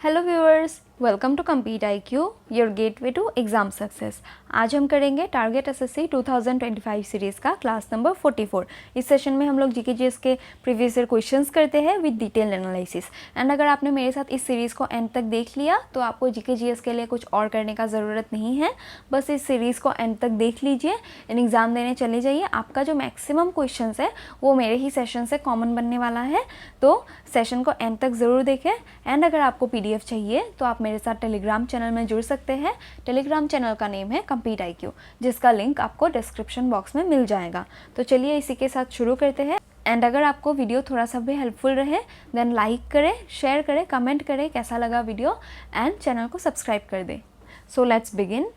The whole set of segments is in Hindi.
Hello viewers, welcome to compete IQ, your gateway to exam success. आज हम करेंगे टारगेट एसएससी 2025 सीरीज़ का क्लास नंबर 44। इस सेशन में हम लोग GK/GS के प्रीवियस ईयर क्वेश्चंस करते हैं विद डिटेल एनालिसिस। एंड अगर आपने मेरे साथ इस सीरीज़ को एंड तक देख लिया तो आपको GK/GS के लिए कुछ और करने का ज़रूरत नहीं है। बस इस सीरीज़ को एंड तक देख लीजिए, इन एग्ज़ाम देने चले जाइए। आपका जो मैक्सिमम क्वेश्चन है वो मेरे ही सेशन से कॉमन बनने वाला है, तो सेशन को एंड तक ज़रूर देखें। एंड अगर आपको PDF चाहिए तो आप मेरे साथ टेलीग्राम चैनल में जुड़ सकते हैं। टेलीग्राम चैनल का नेम है कम्पीट IQ, जिसका लिंक आपको डिस्क्रिप्शन बॉक्स में मिल जाएगा। तो चलिए इसी के साथ शुरू करते हैं। एंड अगर आपको वीडियो थोड़ा सा भी हेल्पफुल रहे देन लाइक करें, शेयर करें, कमेंट करें कैसा लगा वीडियो, एंड चैनल को सब्सक्राइब कर दें। So let's begin.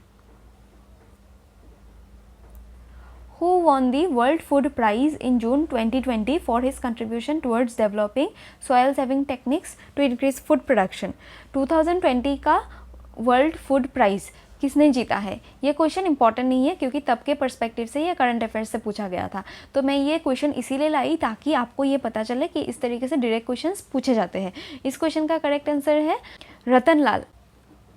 Who won the World Food Prize in June 2020 for his contribution towards developing soil saving techniques to increase food production? 2020 का वर्ल्ड फूड प्राइज़ किसने जीता है? ये क्वेश्चन इंपॉर्टेंट नहीं है क्योंकि तब के पर्सपेक्टिव से ये करंट अफेयर्स से पूछा गया था। तो मैं ये क्वेश्चन इसीलिए लाई ताकि आपको ये पता चले कि इस तरीके से डायरेक्ट क्वेश्चंस पूछे जाते हैं। इस क्वेश्चन का करेक्ट आंसर है रतन लाल।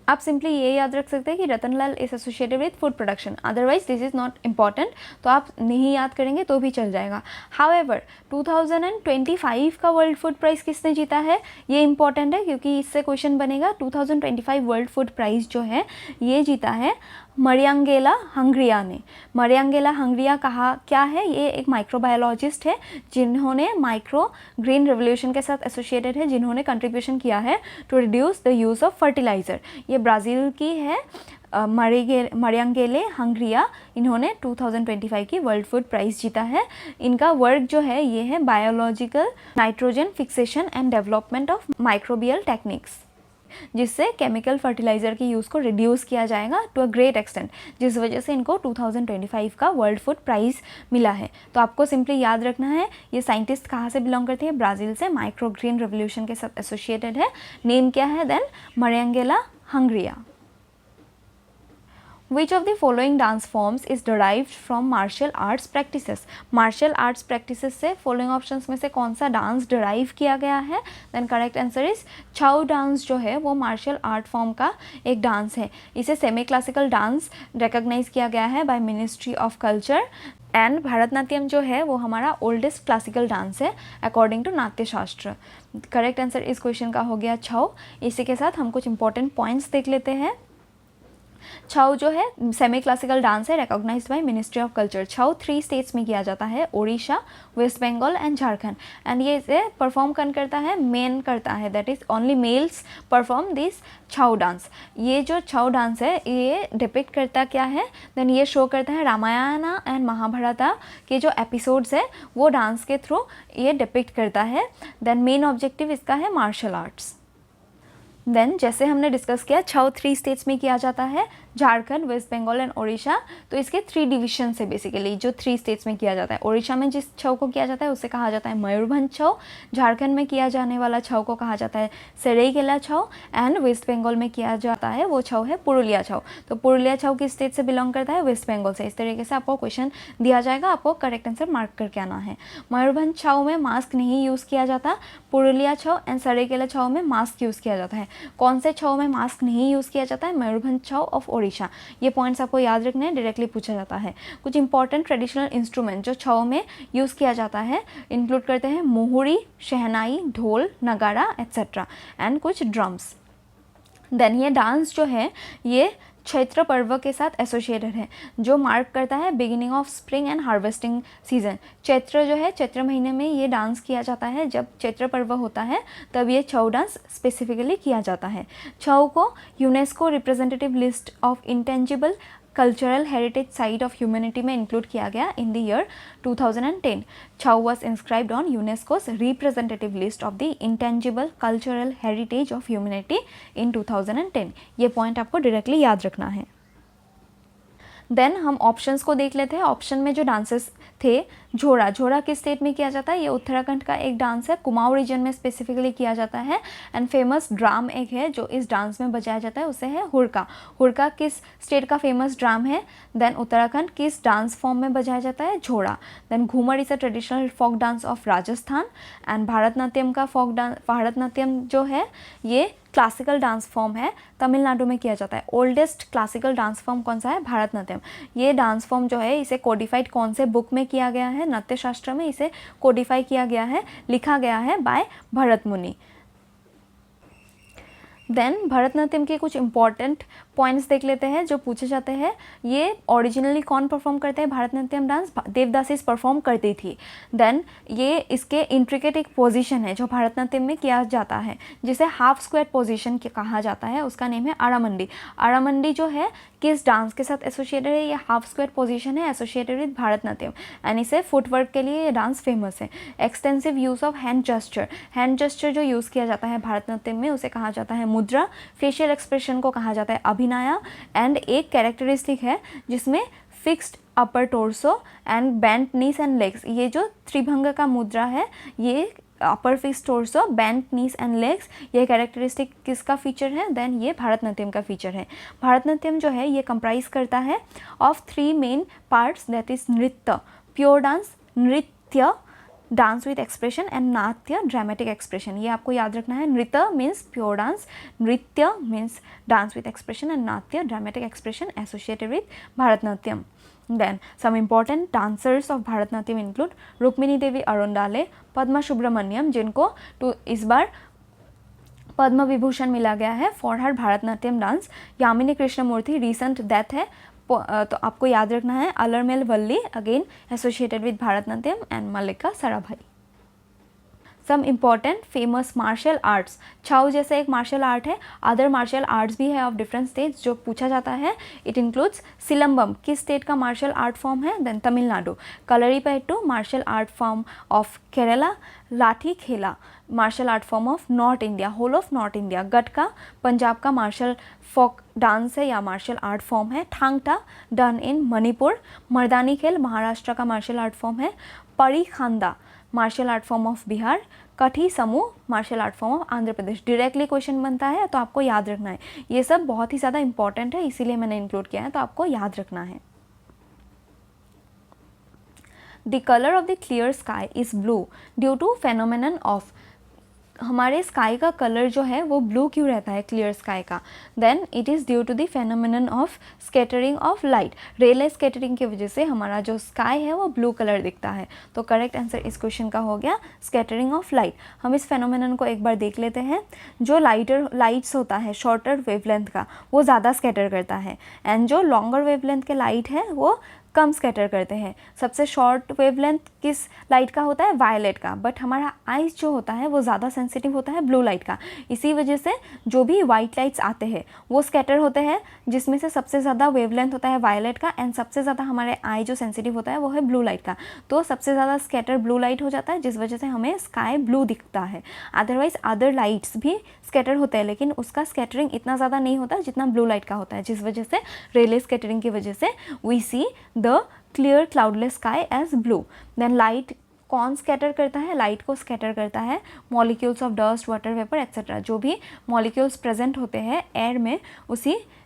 आप सिंपली ये याद रख सकते हैं कि Ratan Lal is associated with food production, otherwise this is not important, तो आप नहीं याद करेंगे तो भी चल जाएगा। हाउएवर 2025 का वर्ल्ड फूड प्राइज़ किसने जीता है ये इंपॉर्टेंट है क्योंकि इससे क्वेश्चन बनेगा। 2025 वर्ल्ड फूड प्राइज़ जो है ये जीता है मरियांगेला हंगरिया ने। मरियांगेला हंगरिया कहा क्या है? ये एक माइक्रोबायोलॉजिस्ट है जिन्होंने माइक्रो ग्रीन रेवोल्यूशन के साथ एसोसिएटेड है, जिन्होंने कंट्रीब्यूशन किया है to reduce the use of fertiliser. ये ब्राज़ील की है मरियांगेले हंगरिया। इन्होंने 2025 की वर्ल्ड फूड प्राइज़ जीता है। इनका वर्क जो है ये है biological nitrogen fixation and development of microbial techniques, जिससे केमिकल फर्टिलाइज़र की यूज़ को रिड्यूस किया जाएगा टू अ ग्रेट एक्सटेंट, जिस वजह से इनको 2025 का वर्ल्ड फूड प्राइज़ मिला है। तो आपको सिंपली याद रखना है ये साइंटिस्ट कहाँ से बिलोंग करते हैं? ब्राज़ील से, माइक्रो ग्रीन रेवोल्यूशन के साथ एसोसिएटेड है। नेम क्या है then? Mariangela Hungria. Which of the following dance forms is derived from martial arts practices? Martial arts practices से following options में से कौन सा डांस derive किया गया है? Then correct answer is Chhau dance जो है वो मार्शल आर्ट फॉर्म का एक डांस है। इसे सेमी क्लासिकल डांस रिकॉग्नाइज किया गया है bye ministry of culture. And Bharatanatyam जो है वो हमारा ओल्डेस्ट क्लासिकल डांस है अकॉर्डिंग टू नाट्य शास्त्र। करेक्ट आंसर इस क्वेश्चन का हो गया छाऊ। इसी के साथ हम कुछ इंपॉर्टेंट पॉइंट्स देख लेते हैं। छाऊ जो है सेमी क्लासिकल डांस है recognised by ministry of culture. Chhau 3 states में किया जाता है, Odisha, west Bengal and Jharkhand. And ये इसे परफॉर्म कौन करता है? मेन करता है, that is only males perform this Chhau dance. ये जो छाऊ डांस है ये डिपिक्ट करता क्या है? देन ये शो करता है रामायण एंड महाभारता के जो एपिसोड्स है वो डांस के थ्रू ये डिपिक्ट करता है। देन मेन ऑब्जेक्टिव इसका है मार्शल आर्ट्स। देन जैसे हमने डिस्कस किया छाऊ 3 स्टेट्स में किया जाता है, झारखंड, वेस्ट बंगाल एंड ओडिशा। तो इसके 3 डिविजन है बेसिकली जो 3 स्टेट्स में किया जाता है। ओडिशा में जिस छाऊ को किया जाता है उसे कहा जाता है मयूरभंज छाऊ। झारखंड में किया जाने वाला छाऊ को कहा जाता है सरायकेला छाऊ। एंड वेस्ट बंगाल में किया जाता है वो छाऊ है पुरुलिया छाऊ। तो पुरुलिया छाऊ किस स्टेट से बिलोंग करता है? वेस्ट बंगाल से। इस तरीके से आपको क्वेश्चन दिया जाएगा, आपको करेक्ट आंसर मार्क करके आना है। मयूरभंज छाऊ में मास्क नहीं यूज़ किया जाता। पुरुलिया छाऊ एंड सरायकेला छाऊ में मास्क यूज़ किया जाता है। कौन से छाऊ में मास्क नहीं यूज़ किया जाता है? मयूरभंज छाऊ ऑफ ओडिशा। ये पॉइंट्स आपको याद रखने हैं, डायरेक्टली पूछा जाता है। कुछ इंपॉर्टेंट ट्रेडिशनल इंस्ट्रूमेंट जो छाऊ में यूज़ किया जाता है इंक्लूड करते हैं मुहुरी, शहनाई, ढोल, नगाड़ा एट्सेट्रा एंड कुछ ड्रम्स। देन ये डांस जो है ये चैत्र पर्व के साथ एसोसिएटेड है जो मार्क करता है beginning of spring and harvesting season. Chaitra जो है चैत्र महीने में ये डांस किया जाता है, जब चैत्र पर्व होता है तब ये छऊ डांस स्पेसिफिकली किया जाता है। छऊ को UNESCO representative list of intangible cultural heritage site of humanity में इंक्लूड किया गया in the year 2010। Chhau was inscribed on UNESCO's representative list of the intangible cultural heritage of humanity in 2010। ये पॉइंट आपको डायरेक्टली याद रखना है। देन हम ऑप्शंस को देख लेते हैं। ऑप्शन में जो डांसेस थे झोड़ा, झोड़ा किस स्टेट में किया जाता है? ये उत्तराखंड का एक डांस है, कुमाऊं रीजन में स्पेसिफिकली किया जाता है। एंड फेमस ड्राम एक है जो इस डांस में बजाया जाता है, उसे है हुड़का। हुड़का किस स्टेट का फेमस ड्राम है? देन उत्तराखंड। किस डांस फॉर्म में बजाया जाता है? Jhora. Then Ghoomar is a traditional folk dance of Rajasthan. And Bharatanatyam का फोक डांस, भारतनाट्यम जो है ये क्लासिकल डांस फॉर्म है, तमिलनाडु में किया जाता है। ओल्डेस्ट क्लासिकल डांस फॉर्म कौन सा है? भारतनाट्यम। ये डांस फॉर्म जो है इसे कोडिफाइड कौन से बुक में किया गया है? नाट्य शास्त्र में इसे कोडिफाई किया गया है, लिखा गया है बाय भरत मुनि। देन भरतनाट्यम के कुछ इंपॉर्टेंट पॉइंट्स देख लेते हैं जो पूछे जाते हैं। ये ओरिजिनली कौन परफॉर्म करते हैं भरतनाट्यम डांस? देवदासीज परफॉर्म करती थी। देन ये इसके इंट्रिकेट एक पोजीशन है जो भरतनाट्यम में किया जाता है, जिसे हाफ स्क्वायर पोजीशन कहा जाता है, उसका नेम है अरामंडी। अरामंडी जो है किस डांस के साथ एसोसिएटेड है? ये हाफ स्क्वायर पोजीशन है एसोसिएटेड विद भरतनाट्यम। एंड इसे फुटवर्क के लिए ये डांस फेमस है। Extensive use of hand gesture, hand gesture जो यूज़ किया जाता है भरतनाट्यम में उसे कहा जाता है मुद्रा। फेशियल एक्सप्रेशन को कहा जाता है अभिनया। एंड एक कैरेक्टरिस्टिक है जिसमें fixed upper torso and bent knees and legs, ये जो त्रिभंग का मुद्रा है, ये upper fix torso, bent knees and legs, ये कैरेक्टरिस्टिक किसका फीचर है? देन ये भरतनाट्यम का फीचर है। भरतनाट्यम जो है ये कंप्राइज करता है of 3 main parts, that is nritya, pure dance, nritya dance with expression, and natya dramatic expression. ये आपको याद रखना है। नृत्य means pure dance, nritya means dance with expression, and natya dramatic expression associated with Bharatanatyam. Then some important dancers of Bharatnatyam include Rukmini Devi Arundale, Padma Subrahmanyam, जिनको इस बार पद्म विभूषण मिला गया है for her Bharatanatyam dance. Yamini Krishnamurthy, recent death है तो आपको याद रखना है। Alarmel Valli, again associated with Bharatanatyam. And Mallika Sarabhai. Some important famous martial arts, Chhau जैसे एक मार्शल आर्ट है, अदर मार्शल आर्ट्स भी है ऑफ डिफरेंट स्टेट्स जो पूछा जाता है। इट इंक्लूड्स सिलम्बम, किस स्टेट का मार्शल आर्ट फॉर्म है? Then Tamil Nadu. Kalaripayattu, martial art form of Kerala. Lathi khela, martial art form of North India, whole of North India. Gatka, Punjab का मार्शल फोक डांस है या मार्शल आर्ट फॉर्म है। Thangta, done in Manipur. मर्दानी खेल, महाराष्ट्र का मार्शल आर्ट फॉर्म है। Pari Khanda, martial art form of Bihar. Kathi Samu, martial art form of Andhra Pradesh. Directly question बनता है तो आपको याद रखना है। ये सब बहुत ही ज़्यादा इंपॉर्टेंट है, इसीलिए मैंने इंक्लूड किया है, तो आपको याद रखना है। The colour of the clear sky is blue due to phenomenon of, हमारे स्काई का कलर जो है वो ब्लू क्यों रहता है क्लियर स्काई का? Then it is due to the phenomenon of scattering of light, Rayleigh scattering की वजह से हमारा जो स्काई है वो ब्लू कलर दिखता है। तो करेक्ट आंसर इस क्वेश्चन का हो गया स्कैटरिंग ऑफ लाइट। हम इस फेनोमेनन को एक बार देख लेते हैं। जो लाइट्स होता है शॉर्टर वेवलेंथ का वो ज़्यादा स्कैटर करता है, एंड जो लॉन्गर वेवलेंथ के लाइट है वो कम स्कैटर करते हैं। सबसे शॉर्ट वेवलेंथ किस लाइट का होता है? वायलेट का। बट हमारा आइज जो होता है वो ज़्यादा सेंसिटिव होता है ब्लू लाइट का। इसी वजह से जो भी वाइट लाइट्स आते हैं वो स्कैटर होते हैं, जिसमें से सबसे ज़्यादा वेवलेंथ होता है वायलेट का, एंड सबसे ज़्यादा हमारे आई जो सेंसिटिव होता है वो है ब्लू लाइट का। तो सबसे ज़्यादा स्कैटर ब्लू लाइट हो जाता है, जिस वजह से हमें स्काई ब्लू दिखता है। अदरवाइज अदर लाइट्स भी स्कैटर होते हैं, लेकिन उसका स्कैटरिंग इतना ज़्यादा नहीं होता जितना ब्लू लाइट का होता है, जिस वजह से रेले स्कैटरिंग की वजह से we see the clear cloudless sky as blue. Then light कौन स्कैटर करता है? लाइट को स्कैटर करता है molecules of dust, water vapour etcetera. जो भी मॉलिक्यूल्स प्रेजेंट होते हैं एयर में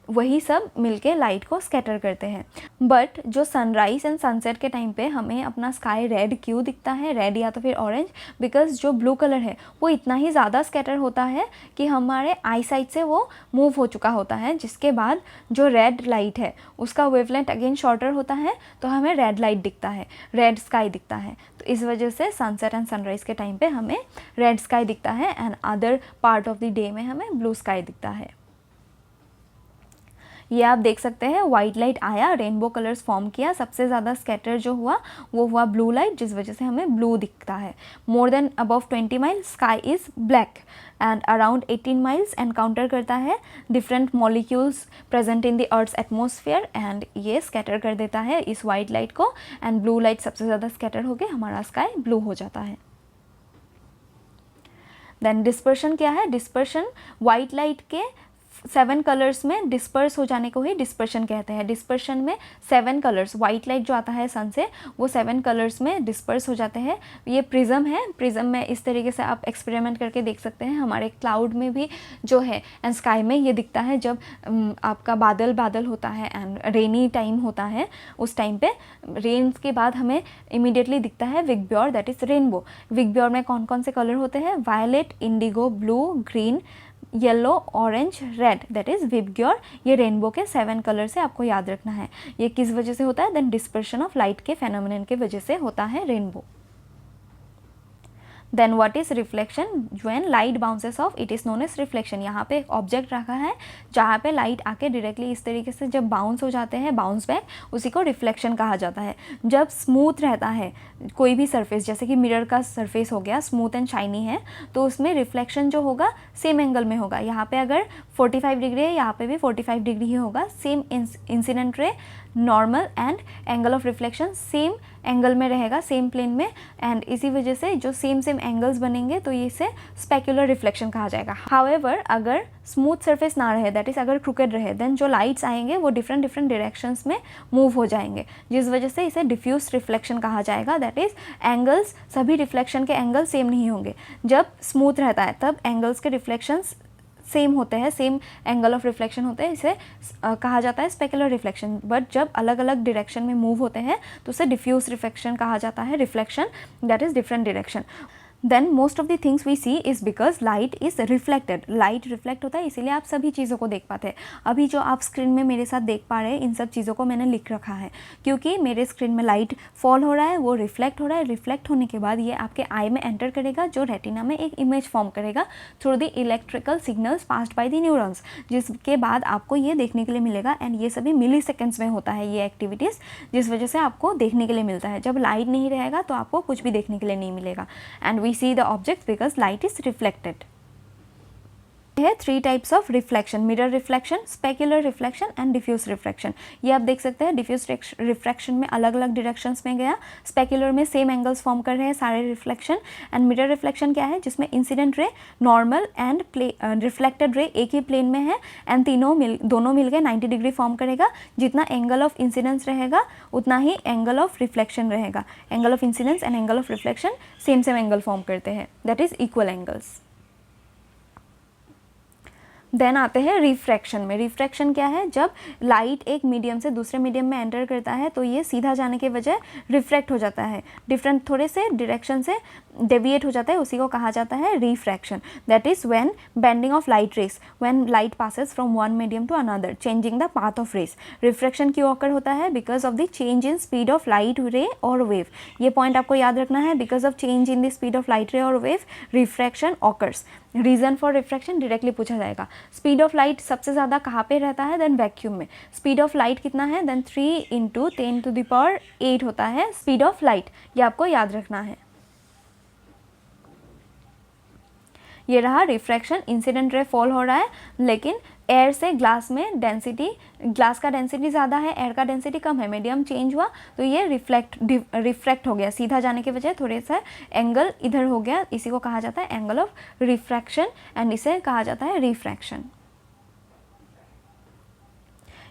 वही सब मिलके लाइट को स्कैटर करते हैं। बट जो सनराइज एंड सनसेट के टाइम पे हमें अपना स्काई रेड क्यों दिखता है? रेड या तो फिर ऑरेंज, बिकॉज जो ब्लू कलर है वो इतना ही ज़्यादा स्कैटर होता है कि हमारे आई साइड से वो मूव हो चुका होता है, जिसके बाद जो रेड लाइट है उसका वेवलेंथ अगेन शॉर्टर होता है, तो हमें रेड लाइट दिखता है, रेड स्काई दिखता है। तो इस वजह से सनसेट एंड सनराइज़ के टाइम पे हमें रेड स्काई दिखता है, and other part of the day में हमें ब्लू स्काई दिखता है। ये आप देख सकते हैं वाइट लाइट आया, रेनबो कलर्स फॉर्म किया, सबसे ज़्यादा स्कैटर जो हुआ वो हुआ ब्लू लाइट, जिस वजह से हमें ब्लू दिखता है। More than above 20 mile sky is black, and around 18 miles encounter करता है different molecules present in the earth's atmosphere, and ये स्कैटर कर देता है इस वाइट लाइट को, एंड ब्लू लाइट सबसे ज़्यादा स्कैटर हो गया, हमारा स्काई ब्लू हो जाता है। देन डिस्पर्शन क्या है? डिस्पर्शन वाइट लाइट के 7 कलर्स में डिस्पर्स हो जाने को ही डिस्पर्शन कहते हैं। डिस्पर्शन में 7 कलर्स, वाइट लाइट जो आता है सन से वो 7 कलर्स में डिस्पर्स हो जाते हैं। ये प्रिज्म है, प्रिज्म में इस तरीके से आप एक्सपेरिमेंट करके देख सकते हैं। हमारे क्लाउड में भी जो है एंड स्काई में ये दिखता है जब आपका बादल बादल होता है एंड रेनी टाइम होता है, उस टाइम पे रेन के बाद हमें इमीडिएटली दिखता है विग्योर, दैट इज़ रेनबो। विग्योर में कौन कौन से कलर होते हैं? Violet, indigo, blue, green, yellow, orange, red, that is VIBGYOR. ये रेनबो के 7 कलर से आपको याद रखना है। ये किस वजह से होता है? देन डिस्पर्शन ऑफ लाइट के फेनोमेनन के वजह से होता है rainbow. Then what is reflection? When light bounces off it is known as reflection. यहाँ पे एक ऑब्जेक्ट रखा है जहाँ पे लाइट आके डायरेक्टली इस तरीके से जब बाउंस हो जाते हैं, बाउंस बैक, उसी को रिफ्लेक्शन कहा जाता है। जब स्मूथ रहता है कोई भी सरफेस, जैसे कि मिरर का सरफेस हो गया, स्मूथ एंड शाइनी है, तो उसमें रिफ्लेक्शन जो होगा सेम एंगल में होगा। यहाँ पे अगर 45 डिग्री है, यहाँ पे भी 45 डिग्री ही होगा। Same incident ray, normal and angle of reflection same angle में रहेगा, सेम प्लेन में, एंड इसी वजह से जो सेम एंगल्स बनेंगे तो ये इसे स्पेक्युलर रिफ्लेक्शन कहा जाएगा। हाउएवर अगर स्मूथ सरफेस ना रहे, दैट इज़ अगर क्रूकेड रहे, देन जो लाइट्स आएंगे वो डिफरेंट डायरेक्शंस में मूव हो जाएंगे, जिस वजह से इसे डिफ्यूज रिफ्लेक्शन कहा जाएगा। दैट इज़ एंगल्स, सभी रिफ्लेक्शन के एंगल सेम नहीं होंगे। जब स्मूथ रहता है तब एंगल्स के रिफ्लेक्शंस सेम होते हैं, सेम एंगल ऑफ रिफ्लेक्शन होते हैं, इसे कहा जाता है स्पेक्युलर रिफ्लेक्शन। बट जब अलग अलग डायरेक्शन में मूव होते हैं तो उसे डिफ्यूज रिफ्लेक्शन कहा जाता है। Reflection that is different direction. Then most of the things we see is because light is reflected. Light reflect होता है, इसीलिए आप सभी चीज़ों को देख पाते हैं। अभी जो आप स्क्रीन में मेरे साथ देख पा रहे हैं, इन सब चीज़ों को मैंने लिख रखा है क्योंकि मेरे स्क्रीन में लाइट फॉल हो रहा है, वो रिफ्लेक्ट हो रहा है। रिफ्लेक्ट होने के बाद ये आपके आई में एंटर करेगा, जो रेटिना में एक इमेज फॉर्म करेगा through the electrical signals passed by the neurons, जिसके बाद आपको ये देखने के लिए मिलेगा। एंड ये सभी मिली सेकेंड्स में होता है ये एक्टिविटीज़, जिस वजह से आपको देखने के लिए मिलता है। जब लाइट नहीं रहेगा तो आपको कुछ भी देखने के लिए नहीं मिलेगा। And we see the object because light is reflected. है 3 types of reflection, mirror reflection, specular reflection and diffuse reflection. ये आप देख सकते हैं डिफ्यूज रिफ्लेक्शन में अलग अलग डायरेक्शंस में गया, स्पेक्युलर में सेम एंगल्स फॉर्म कर रहे हैं सारे रिफ्लेक्शन। एंड मिरर रिफ्लेक्शन क्या है? जिसमें incident ray, normal and reflected ray एक ही प्लेन में है एंड दोनों मिल के 90 डिग्री फॉर्म करेगा। जितना एंगल ऑफ इंसिडेंस रहेगा उतना ही एंगल ऑफ रिफ्लेक्शन रहेगा। Angle of incidence and angle of reflection same angle form करते हैं, that is equal angles. Then आते हैं रिफ्रैक्शन में। रिफ्रैक्शन क्या है? जब लाइट एक मीडियम से दूसरे मीडियम में एंटर करता है तो ये सीधा जाने के बजाय रिफ्रैक्ट हो जाता है, डिफरेंट थोड़े से डायरेक्शन से डेविएट हो जाता है, उसी को कहा जाता है refraction. That is when bending of light rays, when light passes from one medium to another, changing the path of rays. Refraction क्यों ऑकर होता है? Because of the change in speed of light ray और वेव। ये पॉइंट आपको याद रखना है, because of change in the speed of light ray और wave refraction occurs. Reason for refraction directly पूछा जाएगा। स्पीड ऑफ लाइट सबसे ज़्यादा कहाँ पे रहता है? देन वैक्यूम में। स्पीड ऑफ लाइट कितना है? देन 3 × 10⁸ होता है स्पीड ऑफ लाइट, ये आपको याद रखना है। ये रहा रिफ्रैक्शन, इंसिडेंट रे फॉल हो रहा है, लेकिन एयर से ग्लास में डेंसिटी, ग्लास का डेंसिटी ज़्यादा है, एयर का डेंसिटी कम है, मीडियम चेंज हुआ तो ये रिफ्रैक्ट हो गया, सीधा जाने के बजाय थोड़े सा एंगल इधर हो गया, इसी को कहा जाता है एंगल ऑफ रिफ्रैक्शन एंड इसे कहा जाता है रिफ्रैक्शन।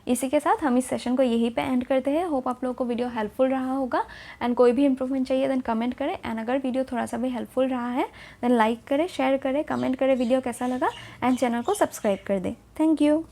इसी के साथ हम इस सेशन को यहीं पे एंड करते हैं। होप आप लोगों को वीडियो हेल्पफुल रहा होगा एंड कोई भी इंप्रूवमेंट चाहिए देन कमेंट करें। एंड अगर वीडियो थोड़ा सा भी हेल्पफुल रहा है देन लाइक करें, शेयर करें, कमेंट करें वीडियो कैसा लगा एंड चैनल को सब्सक्राइब कर दें। Thank you.